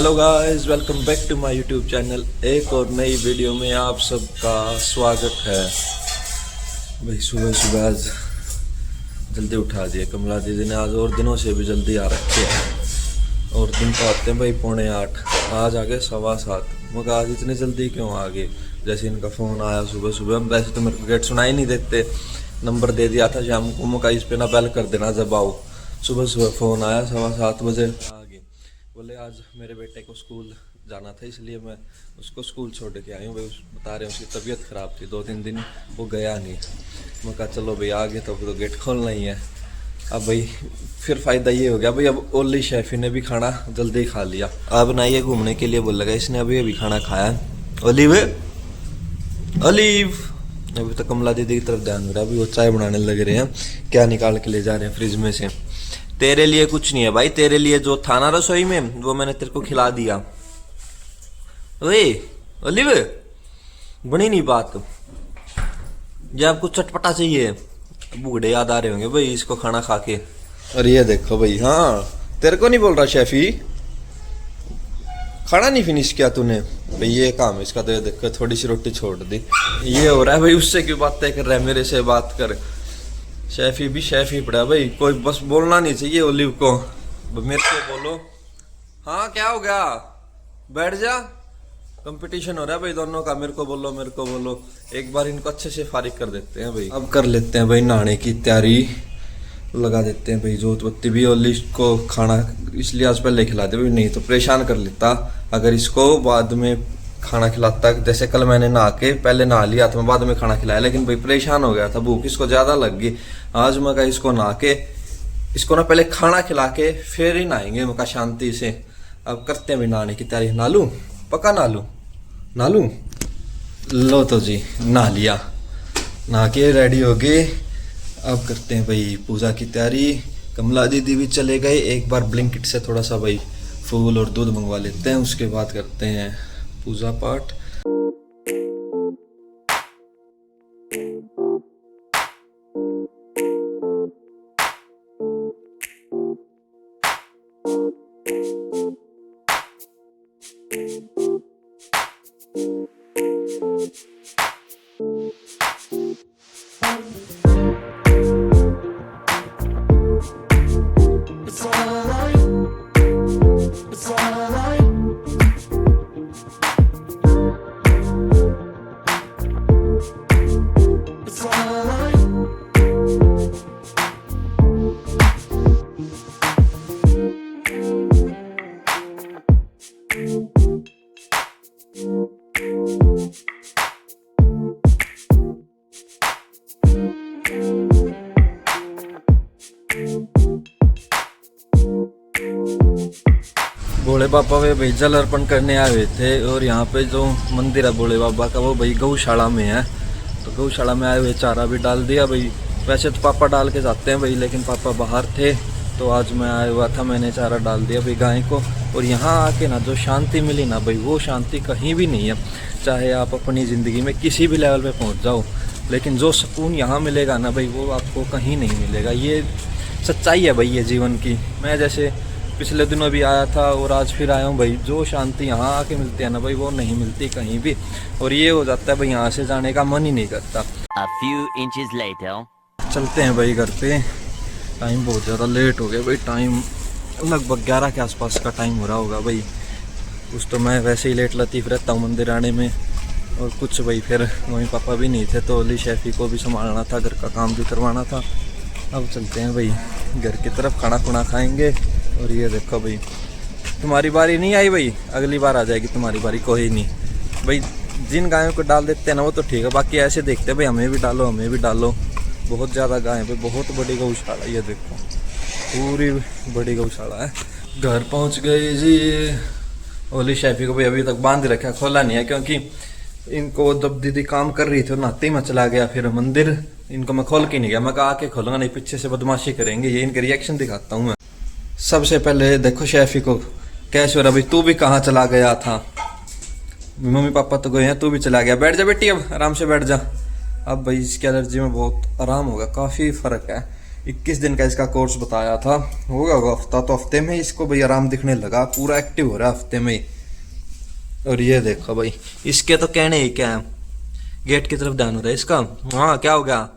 Hello guys, welcome back to my YouTube channel. एक और नई वीडियो में आप सबका स्वागत है। भाई सुबह सुबह आज जल्दी उठा दिए कमला दीदी ने। आज और दिनों से भी जल्दी आ रखे हैं और दिन तो आते हैं भाई 7:45, आज आ गए 7:15। मगर आज इतनी जल्दी क्यों आ गए? जैसे इनका फ़ोन आया सुबह सुबह, वैसे तो मेरे को गेट सुनाई नहीं देते। नंबर दे दिया था शाम को, मगर इस पे ना बेल कर देना जब आओ। सुबह सुबह फ़ोन आया 7:15 बजे। बोले आज मेरे बेटे को स्कूल जाना था, इसलिए मैं उसको स्कूल छोड़ के आई हूँ। भाई बता रहे हैं उसकी तबीयत ख़राब थी, 2-3 दिन वो गया नहीं। मैं कहा चलो भाई आ गए तो गेट खोलना ही है। अब भाई फिर फ़ायदा ये हो गया भाई, अब ओली शेफ़ी ने भी खाना जल्दी खा लिया। अब बनाइए घूमने के लिए बोल लगा, इसने अभी खाना खाया। ओलिव ओलिव अभी तो कमला दीदी की तरफ ध्यान दे रहा है। अभी वो चाय बनाने लग रहे हैं। क्या निकाल के ले जा रहे हैं फ्रिज में से? तेरे लिए कुछ नहीं है भाई, तेरे लिए जो था ना रसोई में वो मैंने तेरे को खिला दिया। ओए ओलिव, बनी नहीं बात। जब आपको चटपटा चाहिए, बूढ़े याद आ रहे होंगे भाई इसको खाना खा के। और ये देखो भाई, हाँ तेरे को नहीं बोल रहा शेफी, खाना नहीं फिनिश किया तूने भाई। ये काम इसका तो देखो, थोड़ी सी रोटी छोड़ दी। ये हो रहा है भाई, उससे क्यों बातें कर रहा है, मेरे से बात कर। शेफी भी शेफी पड़ा भाई, कोई बस बोलना नहीं चाहिए ओलिव को। मेरे को बोलो। हाँ क्या हो गया, बैठ जा। कंपटीशन हो रहा है भाई दोनों का, मेरे को बोलो मेरे को बोलो। एक बार इनको अच्छे से फारिग कर देते हैं भाई। अब कर लेते हैं भाई नहाने की तैयारी, लगा देते हैं भाई जोत बत्ती भी। ओलिव को खाना इसलिए आज पहले खिला दे भाई, नहीं तो परेशान कर लेता अगर इसको बाद में खाना खिलाता। जैसे कल मैंने नहा के पहले नहा लिया था, मैं बाद में खाना खिलाया, लेकिन भाई परेशान हो गया था, भूख इसको ज़्यादा लग गई। आज मैं कहा इसको नहा के, इसको ना पहले खाना खिला के फिर ही नहाएंगे मैं कहा शांति से। अब करते हैं भाई नहाने की तैयारी। नहा लूँ? पक्का नहा लूँ? लो तो जी नहा लिया, नहा के रेडी हो गए। अब करते हैं भाई पूजा की तैयारी। कमला दीदी भी चले गए, एक बार ब्लिंकिट से थोड़ा सा भाई फूल और दूध मंगवा लेते हैं, उसके बाद करते हैं पूजा पाठ। भोले बाबा वे भाई जल अर्पण करने आए हुए थे, और यहाँ पे जो मंदिर है भोले बाबा का वो भाई गौशाला में है। तो गौशाला में आए हुए चारा भी डाल दिया भाई। वैसे तो पापा डाल के जाते हैं भाई, लेकिन पापा बाहर थे तो आज मैं आया हुआ था, मैंने चारा डाल दिया भाई गाय को। और यहाँ आके ना जो शांति मिली ना भाई, वो शांति कहीं भी नहीं है। चाहे आप अपनी ज़िंदगी में किसी भी लेवल पे पहुँच जाओ, लेकिन जो सुकून यहाँ मिलेगा ना भाई, वो आपको कहीं नहीं मिलेगा। ये सच्चाई है भाई ये जीवन की। मैं जैसे पिछले दिनों भी आया था और आज फिर आया हूँ भाई, जो शांति यहाँ आके मिलती है ना भाई, वो नहीं मिलती कहीं भी। और ये हो जाता है भाई, यहाँ से जाने का मन ही नहीं करता। A few inches later. चलते हैं भाई घर पे, टाइम बहुत ज़्यादा लेट हो गया भाई। टाइम लगभग 11 के आसपास का टाइम हो रहा होगा भाई। कुछ तो मैं वैसे ही लेट लतीफ़ रहता हूँ मंदिर आने में, और कुछ भाई फिर मम्मी पापा भी नहीं थे तो ओली शेफी को भी संभालना था, घर का काम भी करवाना था। अब चलते हैं भाई घर की तरफ, खाना खुना खाएंगे। और ये देखो भाई, तुम्हारी बारी नहीं आई भाई, अगली बार आ जाएगी तुम्हारी बारी, कोई नहीं भाई। जिन गायों को डाल देते हैं ना वो तो ठीक है, बाकी ऐसे देखते हैं भाई हमें भी डालो हमें भी डालो। बहुत ज़्यादा गाय है भाई, बहुत बड़ी गौशाला, ये देखो पूरी बड़ी गौशाला है। घर पहुंच गए जी। ओली शेफी को भाई अभी तक बांध रखा, खोला नहीं है, क्योंकि इनको जब दीदी काम कर रही थी नहाते ही मैं चला गया फिर मंदिर। इनको मैं खोल के नहीं गया, मैं कहा आके खोलूंगा नहीं पीछे से बदमाशी करेंगे। ये इनके रिएक्शन दिखाता हूँ मैं। सबसे पहले देखो शेफी को कैसे हो रहा भाई, तू भी कहाँ चला गया था? मम्मी पापा तो गए हैं, तू भी चला गया। बैठ जा बेटी, अब आराम से बैठ जा। अब भाई इसकी एलर्जी में बहुत आराम होगा, काफ़ी फ़र्क है। 21 दिन का इसका कोर्स बताया था, होगा हफ्ता, तो हफ्ते में इसको भाई आराम दिखने लगा, पूरा एक्टिव हो रहा है हफ्ते में ही। और ये देखो भाई, इसके तो कहने ही क्या है, गेट की तरफ ध्यान हो रहा है इसका। हाँ क्या हो गया,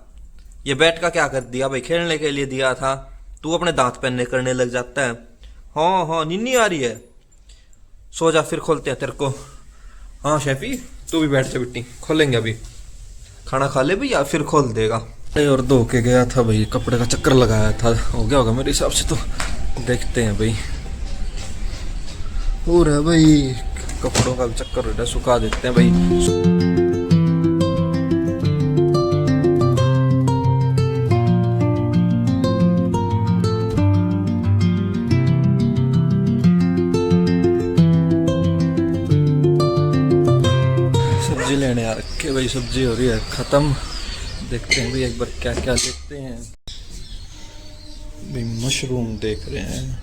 ये बैट का क्या कर दिया भाई, खेलने के लिए दिया था, तू अपने दांत पहनने करने लग जाता है। हाँ हाँ नींद आ रही है, सो जा, फिर खोलते हैं तेरे को। हाँ शैफी तू भी बैठ जा बेटी, खोलेंगे अभी, खाना खा ले भैया फिर खोल देगा। और धो के गया था भाई, कपड़े का चक्कर लगाया था, हो गया होगा मेरे हिसाब से, तो देखते हैं भाई। हो रहा है भाई, कपड़ों का भी चक्कर हो रहा है, सुखा देते हैं भाई। सब्जी लेने आ रखे भाई, सब्जी हो रही है खत्म, देखते हैं भाई एक बार क्या क्या देखते हैं भाई। मशरूम देख रहे हैं,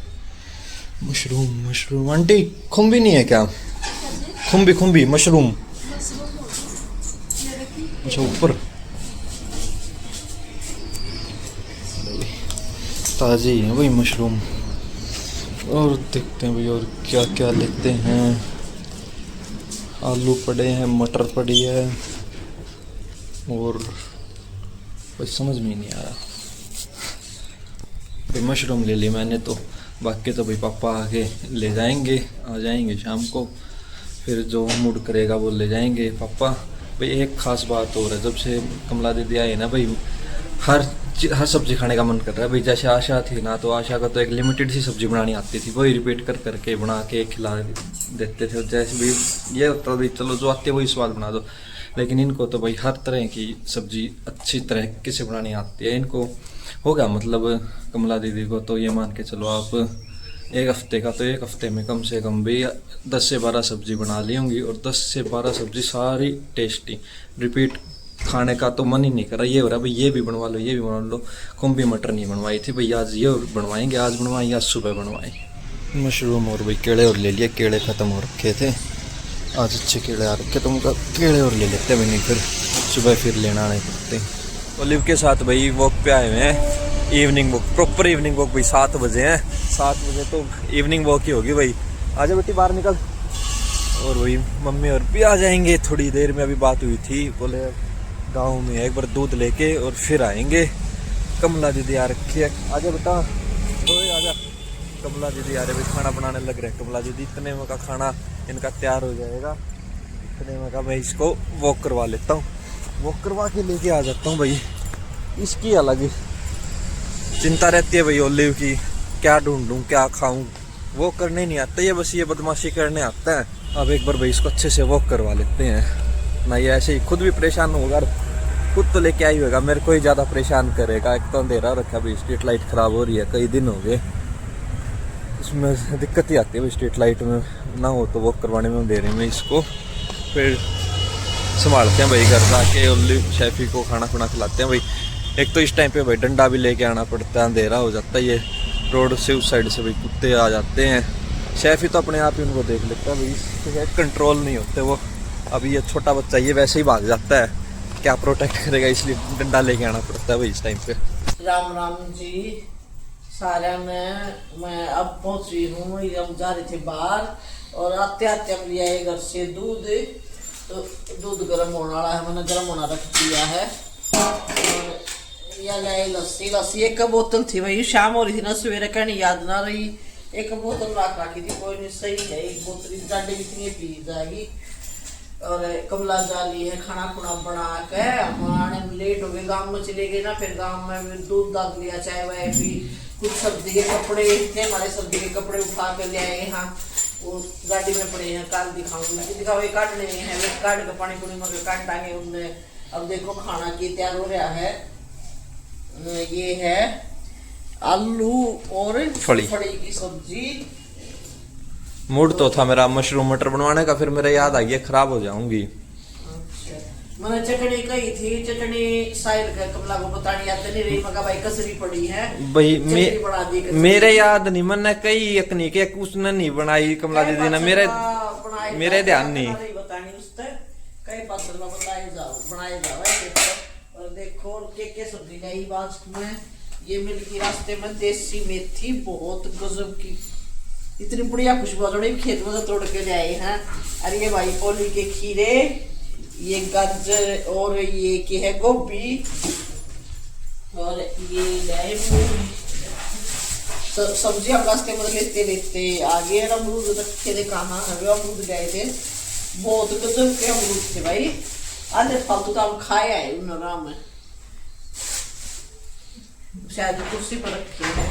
मशरूम मशरूम। आंटी खुम्बी नहीं है क्या, खुम्बी मशरूम, अच्छा ऊपर ताजी है भाई मशरूम। और देखते हैं भाई और क्या क्या लेते हैं। आलू पड़े हैं, मटर पड़ी है, और कुछ समझ में नहीं आया भाई। मशरूम ले ली मैंने तो, बाकी तो भाई पापा आके ले जाएंगे, आ जाएंगे शाम को, फिर जो मूड करेगा वो ले जाएंगे पापा। भाई एक ख़ास बात और है, जब से कमला दीदी आई ना भाई, हर सब्ज़ी खाने का मन कर रहा है भाई। जैसे आशा थी ना, तो आशा का तो एक लिमिटेड सी सब्ज़ी बनानी आती थी, वही रिपीट कर करके बना के खिला देते थे। जैसे भी ये होता भाई, चलो जो आती है वही स्वाद बना दो, लेकिन इनको तो भाई हर तरह की सब्ज़ी अच्छी तरीके से बनानी आती है। इनको होगा मतलब कमला दीदी को तो ये मान के चलो आप, एक हफ्ते का तो एक हफ्ते में कम से कम भी 10 से 12 सब्ज़ी बना ली होंगी, और 10 से 12 सब्ज़ी सारी टेस्टी। रिपीट खाने का तो मन ही नहीं कर रहा, ये हो रहा भाई ये भी बनवा लो, ये भी बनवा लो। कुम्भी मटर नहीं बनवाई थी भाई, आज ये बनवाएंगे, आज बनवाएं या सुबह बनवाएं। मशरूम और भाई केले और ले लिए, केले ख़त्म हो रखे थे, आज अच्छे केले आ रखे, तो उनका केले और ले लेते भाई, नहीं फिर सुबह फिर लेना नहीं पड़ते। ओलिव के साथ भाई वॉक पे आए हुए हैं, evening walk, proper evening walk भाई। 7 बजे हैं, 7 बजे तो इवनिंग वॉक ही होगी भाई। आजा बेटी बाहर निकल। और वही मम्मी और भी आ जाएंगे थोड़ी देर में, अभी बात हुई थी, बोले गांव में एक बार दूध लेके और फिर आएंगे। कमला दीदी आ रखी है, आजा बेटा, ओए आजा। कमला दीदी आ रहे भाई, खाना बनाने लग रहे हैं कमला दीदी। इतने में का खाना इनका तैयार हो जाएगा, इतने में का मैं इसको वॉक करवा लेता हूँ, वॉक करवा के लेके आ जाता हूँ भाई। इसकी अलग चिंता रहती है भाई ओलिव की, क्या ढूंढूं क्या खाऊं, वो करने नहीं आता, ये बस ये बदमाशी करने आता है। अब एक बार भाई इसको अच्छे से वॉक करवा लेते हैं ना, ये ऐसे ही खुद भी परेशान होगा, खुद तो लेके आई होगा, मेरे को ही ज़्यादा परेशान करेगा। एक तो अंधेरा रखा भाई, स्ट्रीट लाइट ख़राब हो रही है, कई दिन हो गए, इसमें दिक्कत ही आती है भाई। स्ट्रीट लाइट में ना हो तो वॉक करवाने में, अंधेरे में इसको फिर संभालते हैं भाई। घर जाके ओलिव शैफी को खाना खुना खिलाते हैं भाई। एक तो इस टाइम पे भाई डंडा भी लेके आना पड़ता है, अंधेरा हो जाता है, ये रोड से उस साइड से भाई कुत्ते आ जाते हैं। शैफी तो अपने आप ही उनको देख लेता है भाई, इसके कंट्रोल नहीं होते वो। अभी ये छोटा बच्चा ये वैसे ही भाग जाता है, क्या प्रोटेक्ट करेगा, इसलिए डंडा लेके आना पड़ता है भाई इस टाइम पे। राम राम जी सारे में, मैं अब पहुंच रही हूँ, हम जा रहे थे बाहर, और आते आते हम लिया है घर से दूध, तो दूध गर्म होने वाला है, मैंने गर्म होना रख दिया है। और यह लाई लस्सी एक बोतल थी भाई, शाम हो रही थी ना, सवेरे कहने याद ना रही, एक बोतल रखी थी, कोई नहीं सही है, एक बोतल डांडे कितनी पी जाएगी। और कमला जाली है, खाना खुना बना के हमारे लेट हो गए, गाँव में चले गए ना, फिर गाँव में दूध दाग लिया, चाय वाय भी, कुछ सब्जी के कपड़े थे हमारे, सब्जी के कपड़े उठा के ले आए यहाँ, वो गाड़ी में पड़े हैं, कल दिखाऊंगी, दिखाओ काटने हैं, वे काट के पानी पुनी में काट डांगे उनने। अब देखो खाना की तैयार हो रहा है, ये है आलू और फड़ी की सब्जी। मूड तो था मेरा मशरूम मटर बनवाने का, फिर मेरा याद आ गया खराब हो जाऊंगी। अच्छा, मैंने चटनी कही थी, चटनी साइल का कमला को बतानी याद नहीं रही, मगर भाई कसरी पड़ी है भाई, मेरे याद नहीं, मैंने कई यकनी के उसने नहीं बनाई कमला दीदी ने, मेरे ध्यान नहीं बतानी उससे कई बात बनाए जाओ ऐसे। और देखो के सब्जी लाई बात में, ये मिल गई रास्ते में देसी मेथी, बहुत गजब की, इतनी बढ़िया खुशबू जोड़ी खेत में से तोड़ के लाए हैं। अरे ये भाई पोली के खीरे, ये गाजर और ये की है गोभी, और ये लाए सब्जी हम रास्ते में लेते लेते आगे। अमरूद रखे थे, कहाँ है वो अमरूद लाए थे, बहुत गजब के अमरूद थे भाई। आधे फालतू तो हम खाए आए उन आराम में, शायद कुर्सी पर रखे हैं।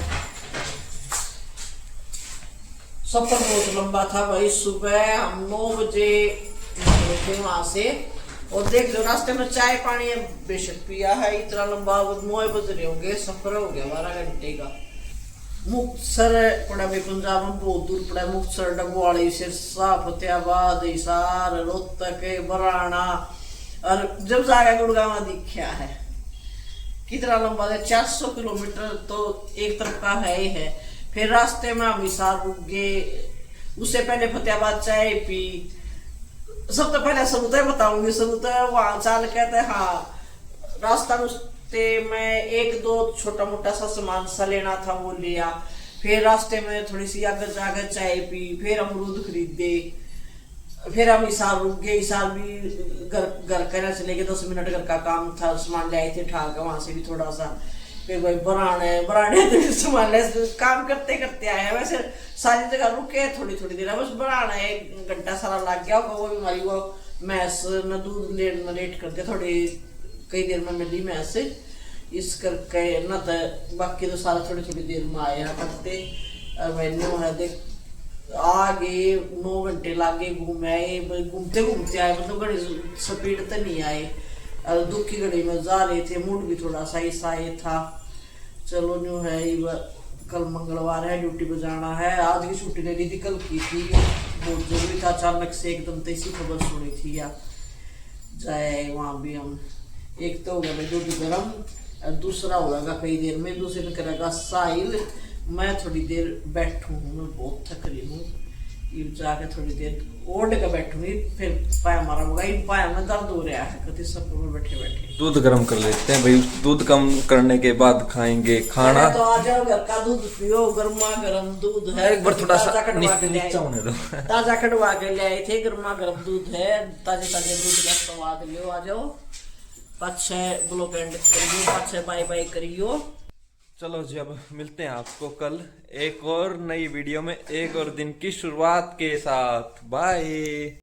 सफर बहुत लंबा था भाई, सुबह हम 9 बजे निकले वहां से, और देख लो रास्ते में चाय पानी बेशक पिया है। इतना लंबा 9 बज रहे होंगे, सफर हो गया 12 घंटे का। मुक्तसर पड़ा भाई, पंजाब में बहुत दूर पड़ा। मुक्तसर, डबवाड़ी, सिरसा, फतेहाबाद, हिसार, रोहतक, बराना, और जब जाकर गुड़गांव दिखा है। कितना लंबा है, 400 किलोमीटर तो एक तरफ का है ही है। फिर रास्ते में हम हिसार रुक गए, उससे पहले फतेहाबाद चाय पी। सब तो पहले सबूता बताऊंगी, सबूता वहां चाल कहते हैं। हाँ, रास्ता में एक दो छोटा मोटा सा सामान सा लेना था, वो लिया। फिर रास्ते में थोड़ी सी आगे जाकर चाय पी, फिर अमरूद खरीदे, फिर हम हिसार रुक गए। हिसार भी घर का चले गए, 10 मिनट घर का काम था, सामान ले आए थे ठाक, वहां से भी थोड़ा सा। फिर भाई बराने तो सामान ले, काम करते करते आए हैं। वैसे सारी जगह रुके थोड़ी थोड़ी देर, बस बराना 1 घंटा सारा लग गया होगा। वो भी हमारी वो मैस न दूध लेट कर दिया, थोड़ी कई देर में मिली मैस, इस करके न तो बाकी तो सारा थोड़ी थोड़ी देर में आए हैं करते। और मैंने है देख आगे 9 घंटे लागे घूमे आए, घूमते घूमते आए, मतलब बड़ी स्पीड तो नहीं आए। और दुख की घड़ी में जा रहे थे, मूड भी थोड़ा सा ऐसा ही था। चलो न्यू है, कल मंगलवार है, ड्यूटी पे जाना है। आज की छुट्टी ले ली थी, कल की थी, बहुत जरूरी था। अचानक से एकदम तैसी खबर सुनी थी या जाए वहाँ भी हम। एक तो होगा दूध गर्म, और दूसरा होगा कई देर में, दूसरे में करेगा साहिल। मैं थोड़ी देर बैठू हूँ, मैं बहुत थक रही हूँ, ये जाके थोड़ी देर ओढ़ के बैठूंगी, फिर पाया मारा होगा। इन पाया में दर्द हो रहा है, कति सब बैठे बैठे। दूध गर्म कर लेते हैं भाई, दूध कम करने के बाद खाएंगे खाना। तो आ जाओ, घर का दूध पियो, गर्मा गर्म दूध है। एक बार थोड़ा सा नीचा होने दो। ताजा कटवा के ले आए थे, गर्मा गर्म दूध है, ताजे ताजे दूध का स्वाद लियो। आ जाओ, 5-6 ब्लॉक एंड करियो, 5-6 बाय बाय करियो। चलो जी, अब मिलते हैं आपको कल एक और नई वीडियो में, एक और दिन की शुरुआत के साथ। बाय।